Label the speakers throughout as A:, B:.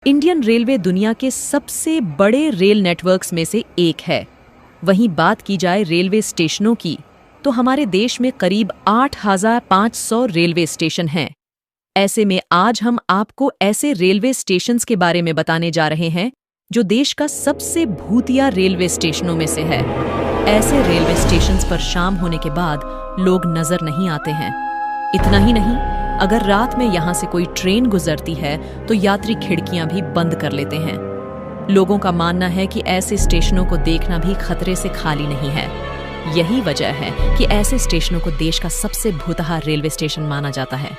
A: Indian railway दुनिया के सबसे बड़े रेल नेटवर्क्स में से एक है। वहीं बात की जाए रेलवे स्टेशनों की, तो हमारे देश में करीब 8,500 रेलवे स्टेशन हैं। ऐसे में आज हम आपको ऐसे रेलवे स्टेशंस के बारे में बताने जा रहे हैं जो देश का सबसे भूतिया रेलवे स्टेशनों में से है। ऐसे रेलवे स्टेशंस पर शाम होने के बाद लोग नजर नहीं आते हैं। इतना ही नहीं, अगर रात में यहाँ से कोई ट्रेन गुजरती है तो यात्री खिड़कियां भी बंद कर लेते हैं। लोगों का मानना है कि ऐसे स्टेशनों को देखना भी खतरे से खाली नहीं है। यही वजह है कि ऐसे स्टेशनों को देश का सबसे भूतहा रेलवे स्टेशन माना जाता है।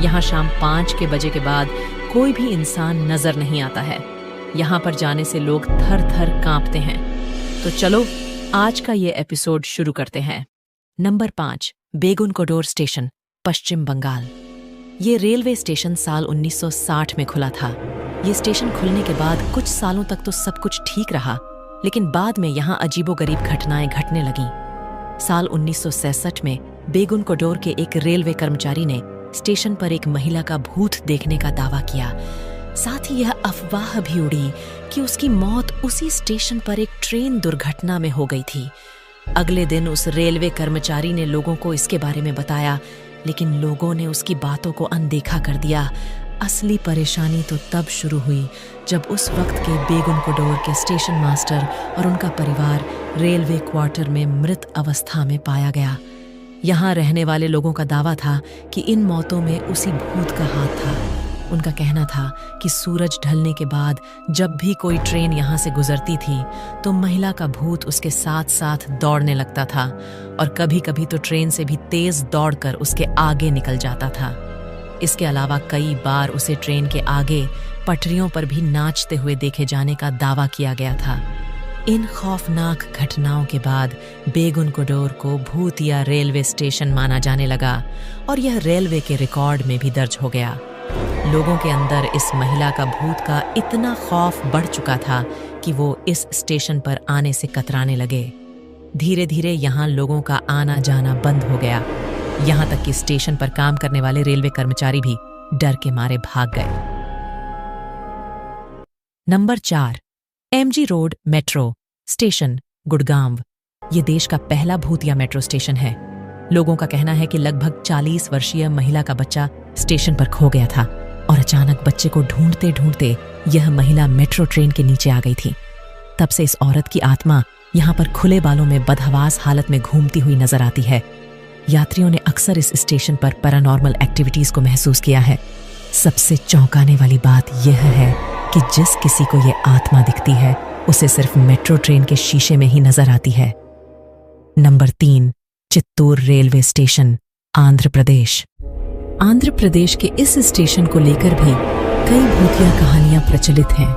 A: यहाँ शाम 5 बजे के बाद कोई भी इंसान नजर नहीं आता है। यहाँ पर जाने से लोग थर थर कांपते हैं। तो चलो आज का ये एपिसोड शुरू करते हैं। नंबर 5, बेगुनकोडोर स्टेशन, पश्चिम बंगाल। ये रेलवे स्टेशन साल 1960 में खुला था। ये स्टेशन खुलने के बाद कुछ सालों तक तो सब कुछ ठीक रहा, लेकिन बाद में यहाँ अजीबोगरीब घटनाएं घटने लगीं। साल 1966 में बेगुनकोडोर के एक रेलवे कर्मचारी ने स्टेशन पर एक महिला का भूत देखने का दावा किया। साथ ही यह अफवाह भी उड़ी कि उसकी मौत उसी स्टेशन पर एक ट्रेन दुर्घटना में हो गई थी। अगले दिन उस रेलवे कर्मचारी ने लोगों को इसके बारे में बताया, लेकिन लोगों ने उसकी बातों को अनदेखा कर दिया। असली परेशानी तो तब शुरू हुई जब उस वक्त के बेगुनकोडोर के स्टेशन मास्टर और उनका परिवार रेलवे क्वार्टर में मृत अवस्था में पाया गया। यहाँ रहने वाले लोगों का दावा था कि इन मौतों में उसी भूत का हाथ था। उनका कहना था कि सूरज ढलने के बाद जब भी कोई ट्रेन यहाँ से गुजरती थी तो महिला का भूत उसके साथ साथ दौड़ने लगता था और कभी कभी तो ट्रेन से भी तेज दौड़कर उसके आगे निकल जाता था। इसके अलावा कई बार उसे ट्रेन के आगे पटरियों पर भी नाचते हुए देखे जाने का दावा किया गया था। इन खौफनाक घटनाओं के बाद बेगुनकोडोर को भूतिया रेलवे स्टेशन माना जाने लगा और यह रेलवे के रिकॉर्ड में भी दर्ज हो गया। लोगों के अंदर इस महिला का भूत का इतना खौफ बढ़ चुका था कि वो इस स्टेशन पर आने से कतराने लगे। धीरे धीरे यहाँ लोगों का आना जाना बंद हो गया। यहाँ तक कि स्टेशन पर काम करने वाले रेलवे कर्मचारी भी डर के मारे भाग गए। Number 4, MG road metro station, Gurgaon. ये देश का पहला भूतिया मेट्रो स्टेशन है। लोगों का कहना है कि लगभग 40 वर्षीय महिला का बच्चा स्टेशन पर खो गया था और अचानक बच्चे को ढूंढते ढूंढते यह महिला मेट्रो ट्रेन के नीचे आ गई थी। तब से इस औरत की आत्मा यहाँ पर खुले बालों में बदहवास हालत में घूमती हुई नजर आती है। यात्रियों ने अक्सर इस स्टेशन पर पैरानॉर्मल एक्टिविटीज को महसूस किया है। सबसे चौंकाने वाली बात यह है कि जिस किसी को ये आत्मा दिखती है उसे सिर्फ मेट्रो ट्रेन के शीशे में ही नजर आती है। Number 3, Chittoor railway station, Andhra Pradesh. Andhra Pradesh के इस स्टेशन को लेकर भी कई भूतिया कहानियां प्रचलित हैं।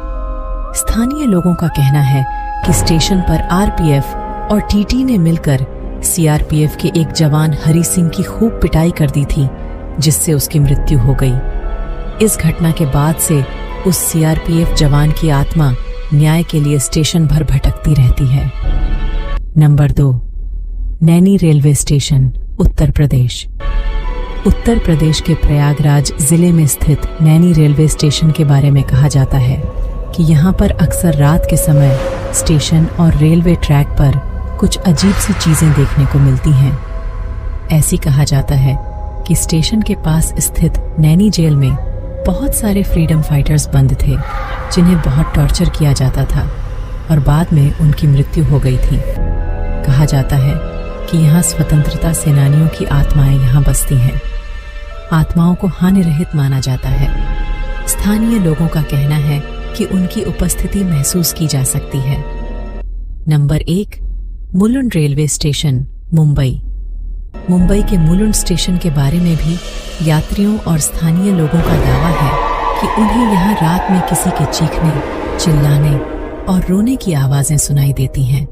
A: स्थानीय लोगों का कहना है कि स्टेशन पर आरपीएफ और टीटी ने मिलकर सीआरपीएफ के एक जवान हरि सिंह की खूब पिटाई कर दी थी, जिससे उसकी मृत्यु हो गई। इस घटना के बाद से उस सीआरपीएफ जवान की आत्मा न्याय के लिए स्टेशन भर भटकती रहती है। Number 2, Naini railway station, Uttar Pradesh. Uttar Pradesh के प्रयागराज जिले में स्थित नैनी रेलवे स्टेशन के बारे में कहा जाता है कि यहाँ पर अक्सर रात के समय स्टेशन और रेलवे ट्रैक पर कुछ अजीब सी चीजें देखने को मिलती हैं। ऐसी कहा जाता है कि स्टेशन के पास स्थित नैनी जेल में बहुत सारे फ्रीडम फाइटर्स बंद थे, जिन्हें बहुत टॉर्चर किया जाता था और बाद में उनकी मृत्यु हो गई थी। कहा जाता है कि यहाँ स्वतंत्रता सेनानियों की आत्माएं यहाँ बसती हैं। आत्माओं को हानि रहित माना जाता है। स्थानीय लोगों का कहना है कि उनकी उपस्थिति महसूस की जा सकती है। Number 1, Mulund railway station, Mumbai. Mumbai के मुलुंड स्टेशन के बारे में भी यात्रियों और स्थानीय लोगों का दावा है कि उन्हें यहाँ रात में किसी के चीखने, चिल्लाने और रोने की आवाजें सुनाई देती हैं।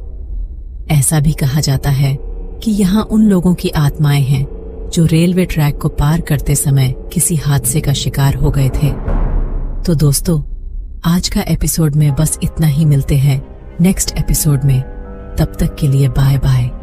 A: ऐसा भी कहा जाता है कि यहाँ उन लोगों की आत्माएं हैं जो रेलवे ट्रैक को पार करते समय किसी हादसे का शिकार हो गए थे। तो दोस्तों, आज का एपिसोड में बस इतना ही। मिलते हैं नेक्स्ट एपिसोड में। तब तक के लिए बाय बाय।